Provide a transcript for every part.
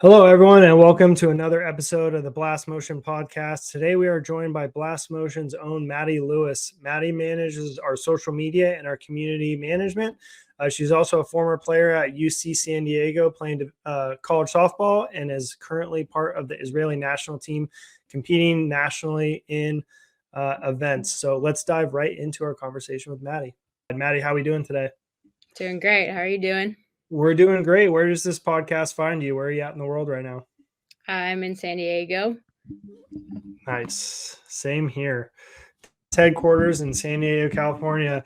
Hello, everyone, and welcome to another episode of the Blast Motion podcast. Today, we are joined by Blast Motion's own Maddy Lewis. Maddy manages our social media and our community management. She's also a former player at UC San Diego playing college softball and is currently part of the Israeli national team competing nationally in events. So let's dive right into our conversation with Maddy. Maddy, how are we doing today? Doing great. How are you doing? We're doing great. Where does this podcast find you? Where are you at in the world right now? I'm in San Diego. Nice. Same here. Headquarters in San Diego, California.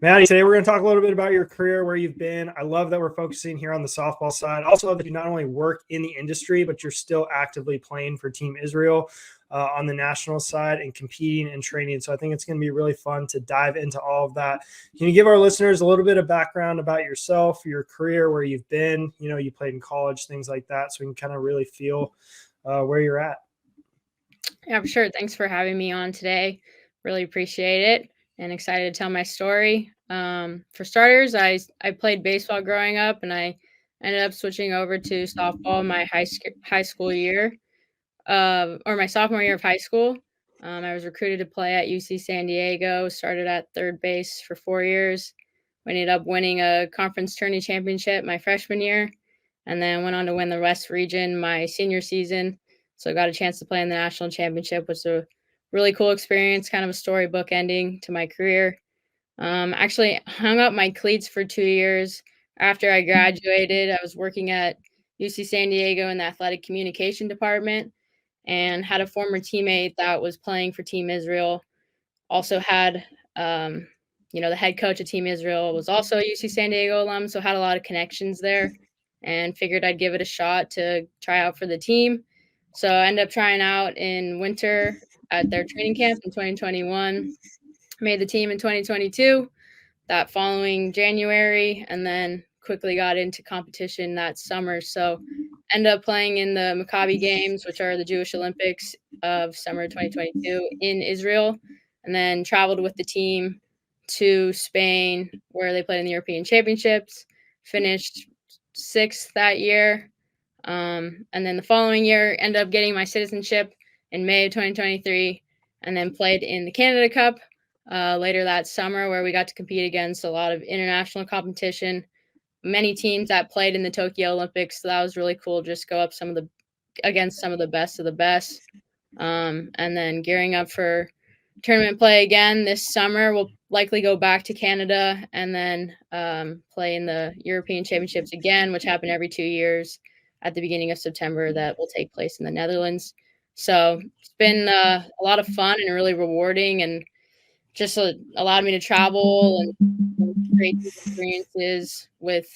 Maddy, today we're going to talk a little bit about your career, where you've been. I love that we're focusing here on the softball side. I also love that you not only work in the industry, but you're still actively playing for Team Israel on the national side and competing and training. So I think it's going to be really fun to dive into all of that. Can you give our listeners a little bit of background about yourself, your career, where you've been? You know, you played in college, things like that, so we can kind of really feel where you're at. Yeah, for sure. Thanks for having me on today. Really appreciate it and excited to tell my story. For starters, I played baseball growing up, and I ended up switching over to softball my high school year, or my sophomore year of high school. I was recruited to play at UC San Diego. Started at third base for 4 years. We ended up winning a conference tourney championship my freshman year, and then went on to win the West Region my senior season. So I got a chance to play in the national championship, which was a really cool experience, kind of a storybook ending to my career. Actually hung up my cleats for 2 years after I graduated. I was working at UC San Diego in the athletic communication department and had a former teammate that was playing for Team Israel. Also had, the head coach of Team Israel was also a UC San Diego alum, so had a lot of connections there and figured I'd give it a shot to try out for the team. So I ended up trying out in winter at their training camp in 2021, made the team in 2022, that following January, and then quickly got into competition that summer. So ended up playing in the Maccabi Games, which are the Jewish Olympics of summer 2022 in Israel, and then traveled with the team to Spain, where they played in the European Championships, finished 6th that year. And then the following year, ended up getting my citizenship in May of 2023, and then played in the Canada Cup later that summer, where we got to compete against a lot of international competition, many teams that played in the Tokyo Olympics. So that was really cool. Just go up against some of the best of the best. And then gearing up for tournament play again this summer. We'll likely go back to Canada and then play in the European Championships again, which happen every 2 years at the beginning of September, that will take place in the Netherlands. So it's been a lot of fun and really rewarding, and just allowed me to travel and create experiences with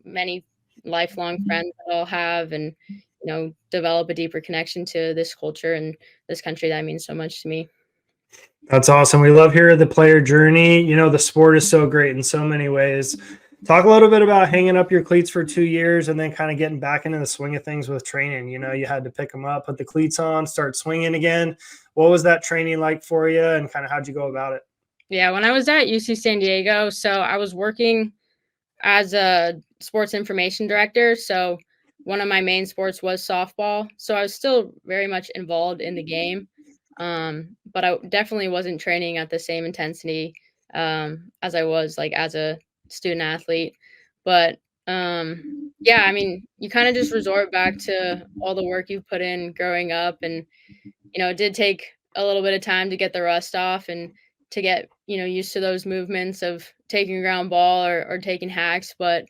many lifelong friends that I'll have, and develop a deeper connection to this culture and this country that means so much to me. That's awesome. We love hearing the player journey. You know, the sport is so great in so many ways. Talk a little bit about hanging up your cleats for 2 years and then kind of getting back into the swing of things with training. You know, you had to pick them up, put the cleats on, start swinging again. What was that training like for you, and kind of how'd you go about it? Yeah, when I was at UC San Diego, so I was working as a sports information director. So one of my main sports was softball. So I was still very much involved in the game. But I definitely wasn't training at the same intensity as I was like as a student athlete. But yeah, I mean, you kind of just resort back to all the work you put in growing up, and it did take a little bit of time to get the rust off and to get used to those movements of taking a ground ball or taking hacks, but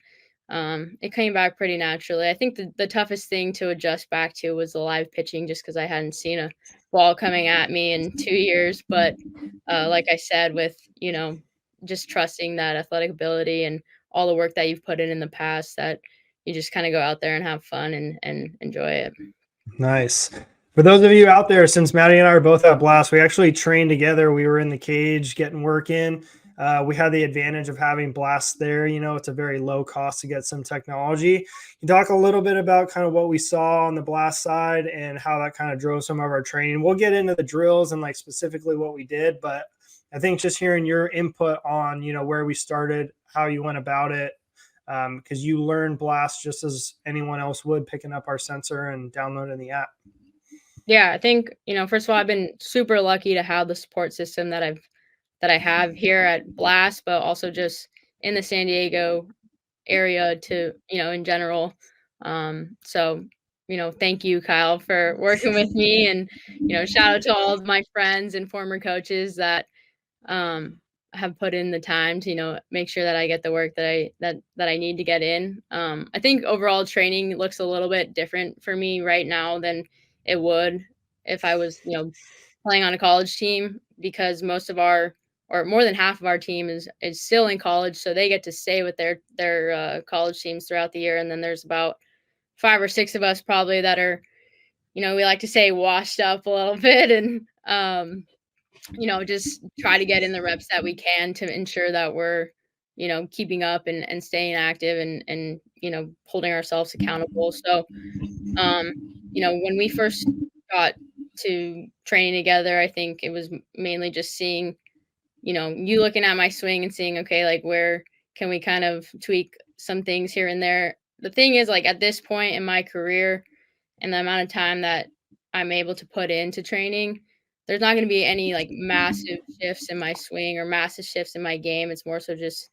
it came back pretty naturally. I think the toughest thing to adjust back to was the live pitching, just because I hadn't seen a ball coming at me in 2 years. But like I said, with just trusting that athletic ability and all the work that you've put in the past, that you just kind of go out there and have fun and enjoy it. Nice. For those of you out there, since Maddy and I are both at Blast, we actually trained together. We were in the cage getting work in. We had the advantage of having Blast there. You know, it's a very low cost to get some technology. You talk a little bit about kind of what we saw on the Blast side and how that kind of drove some of our training. We'll get into the drills and like specifically what we did, but I think just hearing your input on, where we started, how you went about it, because you learn blast just as anyone else would, picking up our sensor and downloading the app. Yeah, I think, first of all, I've been super lucky to have the support system that I have here at Blast, but also just in the San Diego area to, in general. So, thank you, Kyle, for working with me, and, shout out to all of my friends and former coaches that have put in the time to, make sure that I get the work that I need to get in. I think overall training looks a little bit different for me right now than it would if I was, playing on a college team, because most of our, or more than half of our team is still in college, so they get to stay with their college teams throughout the year, and then there's about 5 or 6 of us probably that are, we like to say washed up a little bit, and just try to get in the reps that we can to ensure that we're, keeping up and staying active and holding ourselves accountable. So, when we first got to training together, I think it was mainly just seeing, you looking at my swing and seeing, okay, like where can we kind of tweak some things here and there. The thing is, like at this point in my career and the amount of time that I'm able to put into training, there's not going to be any like massive shifts in my swing or massive shifts in my game. It's more so just,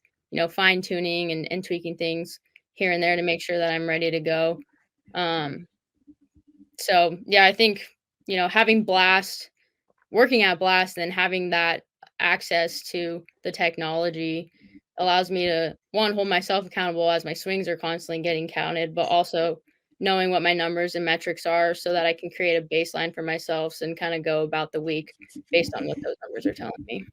fine tuning and tweaking things here and there to make sure that I'm ready to go. So yeah, I think, having Blast, working at Blast, and having that access to the technology allows me to, one, hold myself accountable as my swings are constantly getting counted, but also knowing what my numbers and metrics are so that I can create a baseline for myself and kind of go about the week based on what those numbers are telling me.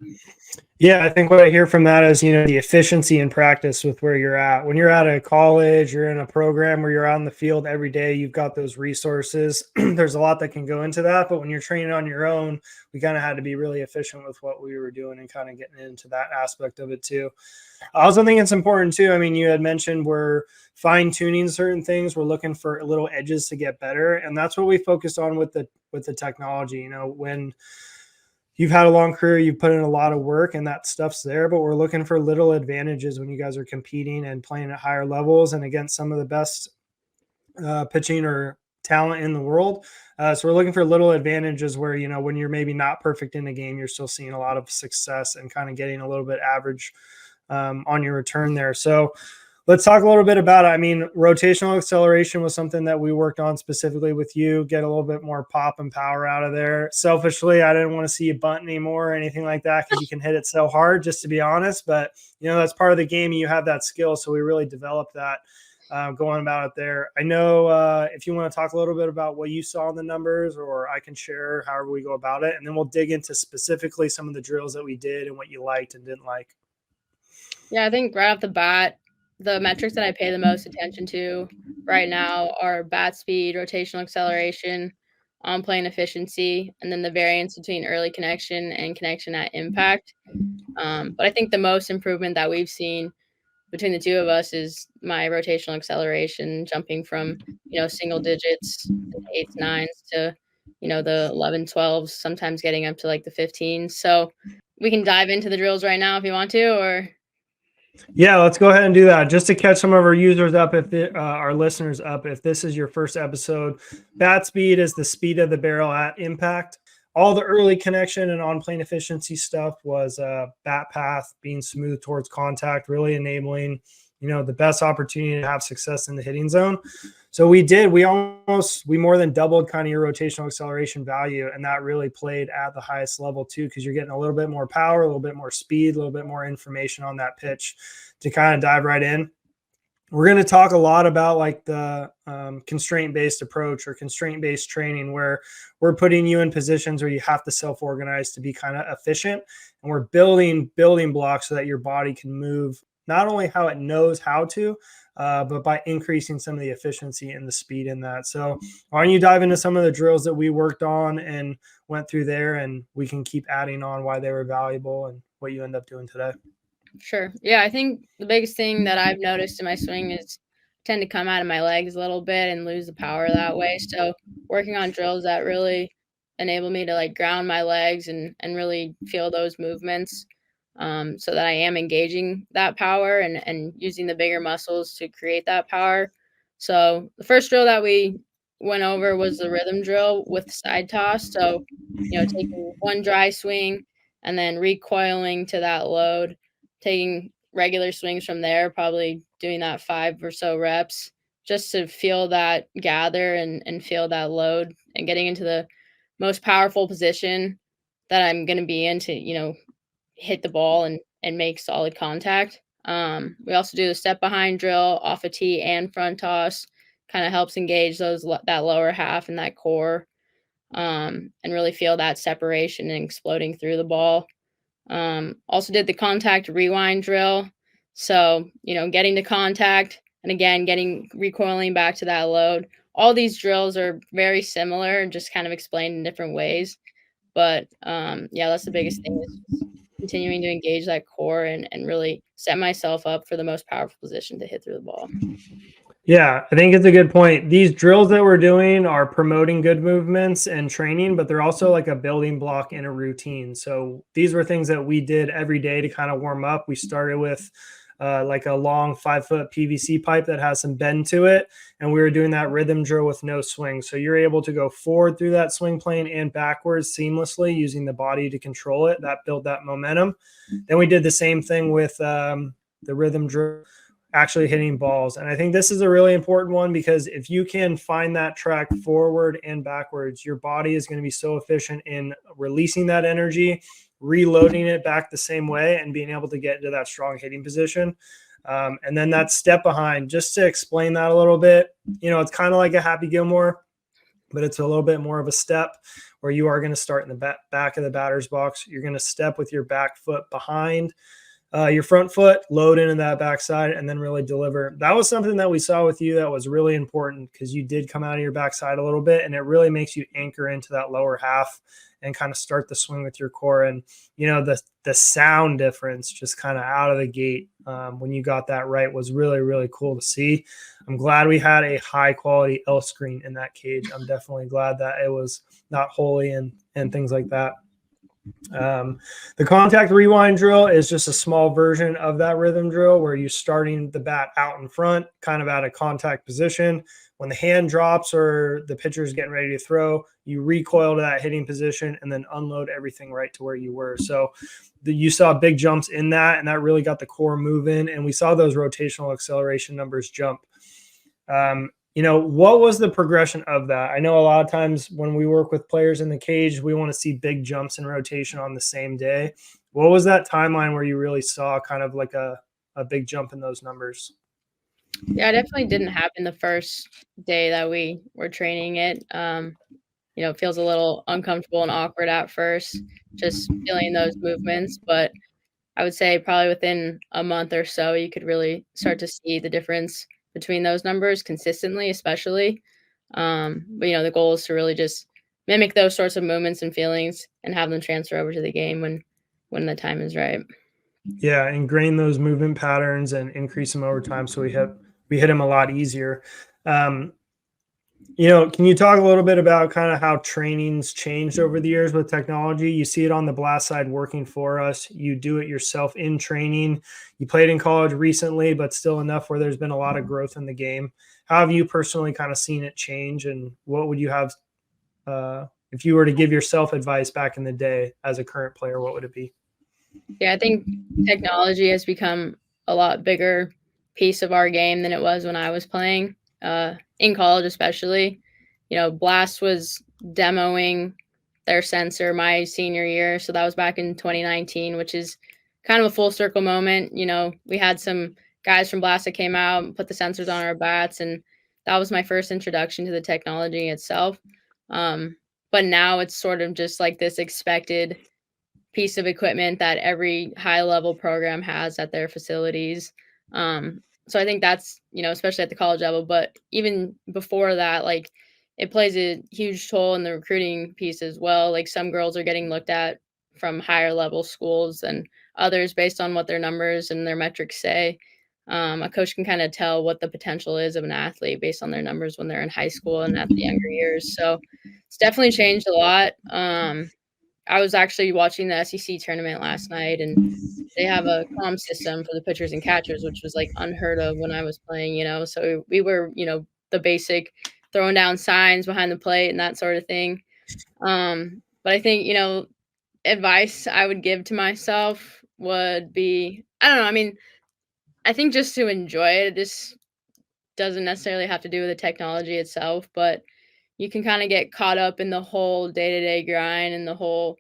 Yeah, I think what I hear from that is, the efficiency in practice with where you're at. When you're at a college, you're in a program where you're out in the field every day, you've got those resources. There's a lot that can go into that. But when you're training on your own, we kind of had to be really efficient with what we were doing and kind of getting into that aspect of it too. I also think it's important too. I mean, you had mentioned we're fine tuning certain things. We're looking for little edges to get better. And that's what we focused on with the technology. When you've had a long career, you've put in a lot of work and that stuff's there, but we're looking for little advantages when you guys are competing and playing at higher levels and against some of the best pitching or talent in the world. So we're looking for little advantages where, when you're maybe not perfect in the game, you're still seeing a lot of success and kind of getting a little bit average on your return there. So let's talk a little bit about it. I mean, rotational acceleration was something that we worked on specifically with you, get a little bit more pop and power out of there. Selfishly, I didn't want to see you bunt anymore or anything like that because you can hit it so hard, just to be honest. But, that's part of the game. You have that skill. So we really developed that going about it there. I know if you want to talk a little bit about what you saw in the numbers, or I can share however we go about it. And then we'll dig into specifically some of the drills that we did and what you liked and didn't like. Yeah, I think right off the bat, the metrics that I pay the most attention to right now are bat speed, rotational acceleration, on plane efficiency, and then the variance between early connection and connection at impact. But I think the most improvement that we've seen between the two of us is my rotational acceleration jumping from, single digits, 8s, 9s to, the 11, 12s, sometimes getting up to like the 15s. So we can dive into the drills right now if you want to, or... Yeah, let's go ahead and do that. Just to catch some of our users up, our listeners up, if this is your first episode, bat speed is the speed of the barrel at impact. All the early connection and on-plane efficiency stuff was bat path, being smooth towards contact, really enabling, the best opportunity to have success in the hitting zone. So we more than doubled kind of your rotational acceleration value. And that really played at the highest level too, because you're getting a little bit more power, a little bit more speed, a little bit more information on that pitch to kind of dive right in. We're going to talk a lot about like the constraint-based approach or constraint-based training, where we're putting you in positions where you have to self-organize to be kind of efficient. And we're building blocks so that your body can move not only how it knows how to, but by increasing some of the efficiency and the speed in that. So why don't you dive into some of the drills that we worked on and went through there, and we can keep adding on why they were valuable and what you end up doing today. Sure. Yeah, I think the biggest thing that I've noticed in my swing is I tend to come out of my legs a little bit and lose the power that way. So working on drills that really enable me to like ground my legs and really feel those movements so that I am engaging that power and using the bigger muscles to create that power. So the first drill that we went over was the rhythm drill with side toss. So, taking one dry swing and then recoiling to that load, taking regular swings from there, probably doing that 5 or so reps just to feel that gather and feel that load and getting into the most powerful position that I'm going to be in to, hit the ball and make solid contact. We also do the step behind drill off a tee and front toss. Kind of helps engage that lower half and that core, and really feel that separation and exploding through the ball. Also did the contact rewind drill. So, getting to contact and again recoiling back to that load. All these drills are very similar and just kind of explained in different ways. But yeah, that's the biggest thing is just continuing to engage that core and really set myself up for the most powerful position to hit through the ball. Yeah, I think it's a good point. These drills that we're doing are promoting good movements and training, but they're also like a building block in a routine. So these were things that we did every day to kind of warm up. We started with like a long 5-foot PVC pipe that has some bend to it. And we were doing that rhythm drill with no swing. So you're able to go forward through that swing plane and backwards seamlessly using the body to control it. That built that momentum. Then we did the same thing with the rhythm drill, actually hitting balls. And I think this is a really important one because if you can find that track forward and backwards, your body is going to be so efficient in releasing that energy, reloading it back the same way, and being able to get into that strong hitting position. And then that step behind, just to explain that a little bit, it's kind of like a Happy Gilmore, but it's a little bit more of a step where you are going to start in the back of the batter's box. You're going to step with your back foot behind your front foot, load into that backside, and then really deliver. That was something that we saw with you that was really important because you did come out of your backside a little bit, and it really makes you anchor into that lower half and kind of start the swing with your core. And, the sound difference just kind of out of the gate when you got that right was really, really cool to see. I'm glad we had a high quality L screen in that cage. I'm definitely glad that it was not holy and things like that. The contact rewind drill is just a small version of that rhythm drill where you're starting the bat out in front, kind of at a contact position. When the hand drops or the pitcher is getting ready to throw, you recoil to that hitting position and then unload everything right to where you were. So you saw big jumps in that, and that really got the core moving. And we saw those rotational acceleration numbers jump. What was the progression of that? I know a lot of times when we work with players in the cage, we want to see big jumps in rotation on the same day. What was that timeline where you really saw kind of like a big jump in those numbers? Yeah, it definitely didn't happen the first day that we were training it. It feels a little uncomfortable and awkward at first, just feeling those movements. But I would say probably within a month or so, you could really start to see the difference between those numbers consistently, especially. But the goal is to really just mimic those sorts of movements and feelings and have them transfer over to the game when the time is right. Yeah, ingrain those movement patterns and increase them over time so we hit them a lot easier. Can you talk a little bit about kind of how training's changed over the years with technology? You see it on the blast side working for us. You do it yourself in training. You played in college recently, but still enough where there's been a lot of growth in the game. How have you personally kind of seen it change, and what would you have if you were to give yourself advice back in the day as a current player, what would it be? Yeah, I think technology has become a lot bigger piece of our game than it was when I was playing, in college especially. Blast was demoing their sensor my senior year, so that was back in 2019, which is kind of a full circle moment. We had some guys from Blast that came out and put the sensors on our bats, and that was my first introduction to the technology itself. But now it's sort of just like this expected piece of equipment that every high level program has at their facilities. So I think that's, especially at the college level, but even before that, like it plays a huge toll in the recruiting piece as well. Like some girls are getting looked at from higher level schools and others based on what their numbers and their metrics say. A coach can kind of tell what the potential is of an athlete based on their numbers when they're in high school and at the younger years. So it's definitely changed a lot. I was actually watching the SEC tournament last night, and they have a comm system for the pitchers and catchers, which was like unheard of when I was playing, so we were, the basic throwing down signs behind the plate and that sort of thing. But I think, advice I would give to myself would be, I don't know, I mean, I think just to enjoy it. This doesn't necessarily have to do with the technology itself, but you can kind of get caught up in the whole day-to-day grind and the whole,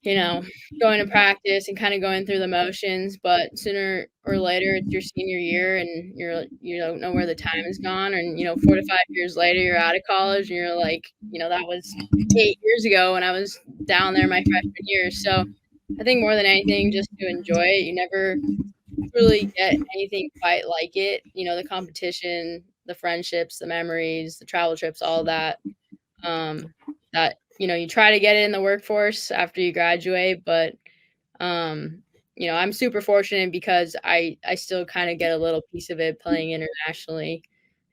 going to practice and kind of going through the motions, but sooner or later it's your senior year and you don't know where the time is gone. And, 4 to 5 years later, you're out of college and you're like, that was 8 years ago when I was down there my freshman year. So I think more than anything, just to enjoy it. You never really get anything quite like it. The competition, the friendships, the memories, the travel trips, all that. That you try to get it in the workforce after you graduate, but I'm super fortunate because I still kind of get a little piece of it playing internationally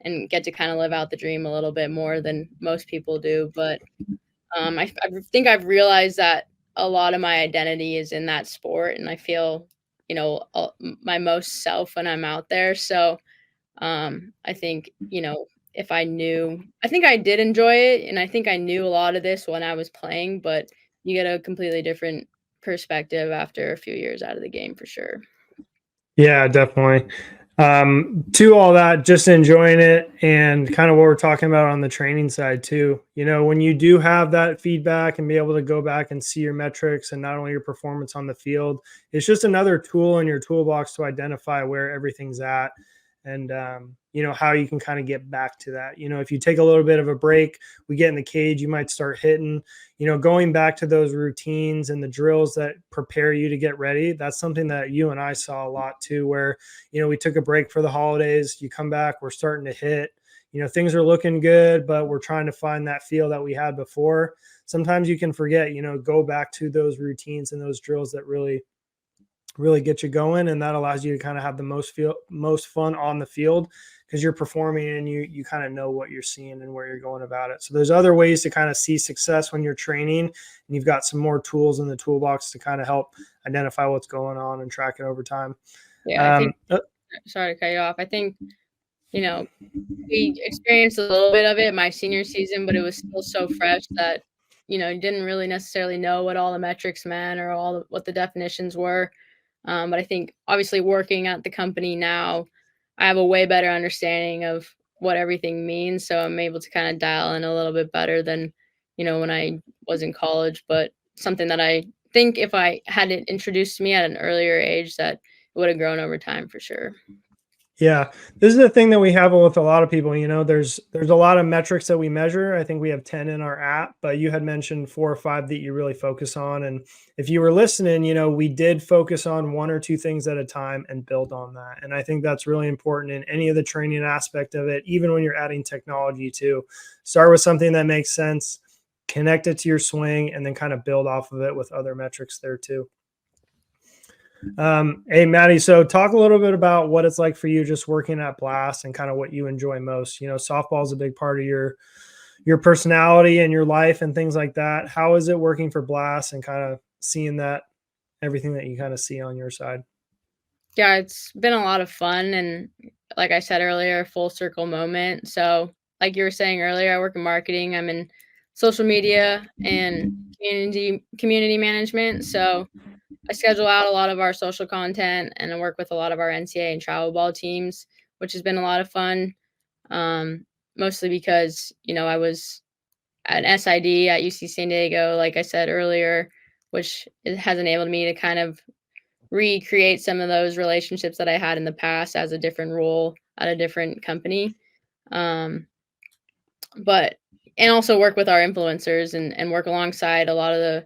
and get to kind of live out the dream a little bit more than most people do. But I think I've realized that a lot of my identity is in that sport, and I feel my most self when I'm out there. So I think if I think I did enjoy it, and I think I knew a lot of this when I was playing, but you get a completely different perspective after a few years out of the game for sure. Yeah, definitely. To all that, just enjoying it and kind of what we're talking about on the training side too. When you do have that feedback and be able to go back and see your metrics and not only your performance on the field, it's just another tool in your toolbox to identify where everything's at and, how you can kind of get back to that. If you take a little bit of a break, we get in the cage, you might start hitting, going back to those routines and the drills that prepare you to get ready. That's something that you and I saw a lot too, where, we took a break for the holidays, you come back, we're starting to hit, things are looking good, but we're trying to find that feel that we had before. Sometimes you can forget, go back to those routines and those drills that really get you going, and that allows you to kind of have the most fun on the field because you're performing and you kind of know what you're seeing and where you're going about it. So there's other ways to kind of see success when you're training, and you've got some more tools in the toolbox to kind of help identify what's going on and track it over time. Yeah, I think sorry to cut you off. I think we experienced a little bit of it my senior season, but it was still so fresh that you didn't really necessarily know what all the metrics meant or what the definitions were. But I think obviously working at the company now, I have a way better understanding of what everything means. So I'm able to kind of dial in a little bit better than, when I was in college. But something that I think if I had it introduced to me at an earlier age, that it would have grown over time for sure. Yeah, this is the thing that we have with a lot of people. There's a lot of metrics that we measure. I think we have 10 in our app, but you had mentioned 4 or 5 that you really focus on. And if you were listening, we did focus on 1 or 2 things at a time and build on that. And I think that's really important in any of the training aspect of it, even when you're adding technology too. Start with something that makes sense, connect it to your swing, and then kind of build off of it with other metrics there too. Hey, Maddy, so talk a little bit about what it's like for you just working at Blast and kind of what you enjoy most. Softball is a big part of your personality and your life and things like that. How is it working for Blast and kind of seeing that everything that you kind of see on your side? Yeah, it's been a lot of fun. And like I said earlier, full circle moment. So like you were saying earlier, I work in marketing. I'm in social media and community management. So I schedule out a lot of our social content and I work with a lot of our NCAA and travel ball teams, which has been a lot of fun. Mostly because, I was an SID at UC San Diego, like I said earlier, which has enabled me to kind of recreate some of those relationships that I had in the past as a different role at a different company. Um, and also work with our influencers and work alongside a lot of the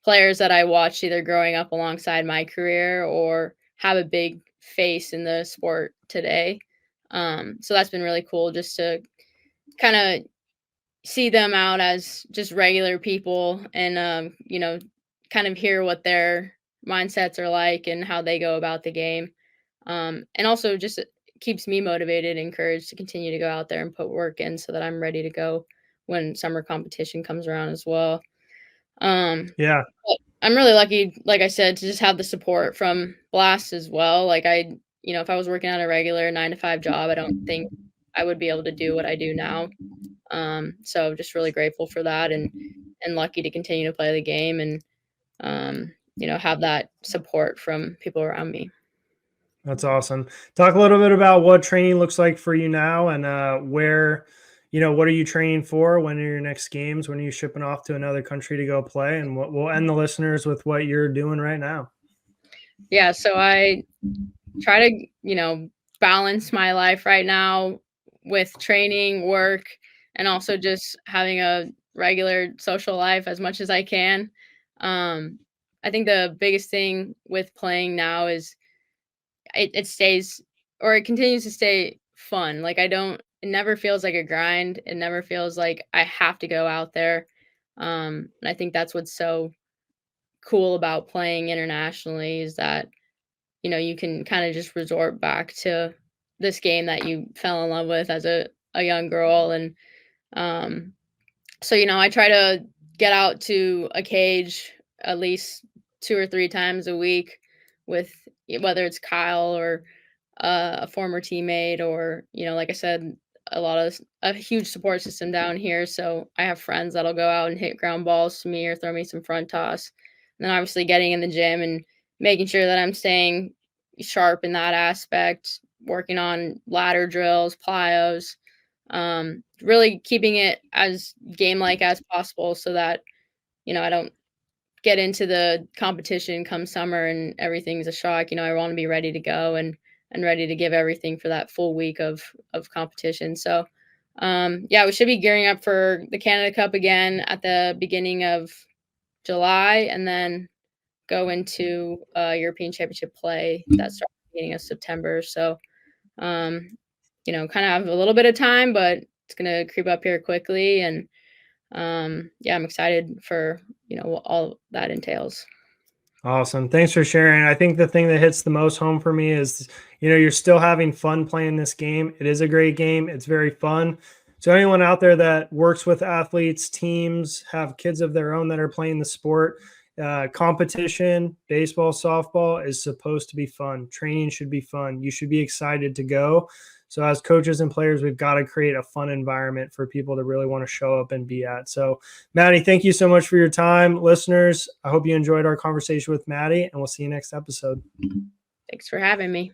players that I watched either growing up alongside my career or have a big face in the sport today. So that's been really cool just to kind of see them out as just regular people and, kind of hear what their mindsets are like and how they go about the game. And also just keeps me motivated and encouraged to continue to go out there and put work in so that I'm ready to go when summer competition comes around as well. Yeah. I'm really lucky, like I said, to just have the support from Blast as well. Like if I was working at a regular 9 to 5 job, I don't think I would be able to do what I do now. So just really grateful for that and lucky to continue to play the game and have that support from people around me. That's awesome. Talk a little bit about what training looks like for you now and where, what are you training for? When are your next games? When are you shipping off to another country to go play? And we'll end the listeners with what you're doing right now. Yeah, so I try to, balance my life right now with training, work, and also just having a regular social life as much as I can. I think the biggest thing with playing now is it stays or it continues to stay fun. Like it never feels like a grind. It never feels like I have to go out there. And I think that's what's so cool about playing internationally is that, you can kind of just resort back to this game that you fell in love with as a young girl. And so, I try to get out to a cage at least 2 or 3 times a week with whether it's Kyle or a former teammate or, like I said, a huge support system down here. So I have friends that'll go out and hit ground balls to me or throw me some front toss. And then obviously getting in the gym and making sure that I'm staying sharp in that aspect, working on ladder drills, plyos, really keeping it as game-like as possible so that, I don't get into the competition come summer and everything's a shock. I want to be ready to go and ready to give everything for that full week of competition. So, yeah, we should be gearing up for the Canada Cup again at the beginning of July and then go into European Championship play that starts at the beginning of September. So, kind of have a little bit of time, but it's going to creep up here quickly. And yeah, I'm excited for, what all that entails. Awesome. Thanks for sharing. I think the thing that hits the most home for me is, you're still having fun playing this game. It is a great game. It's very fun. So anyone out there that works with athletes, teams, have kids of their own that are playing the sport, competition, baseball, softball is supposed to be fun. Training should be fun. You should be excited to go. So as coaches and players, we've got to create a fun environment for people to really want to show up and be at. So Maddy, thank you so much for your time. Listeners, I hope you enjoyed our conversation with Maddy, and we'll see you next episode. Thanks for having me.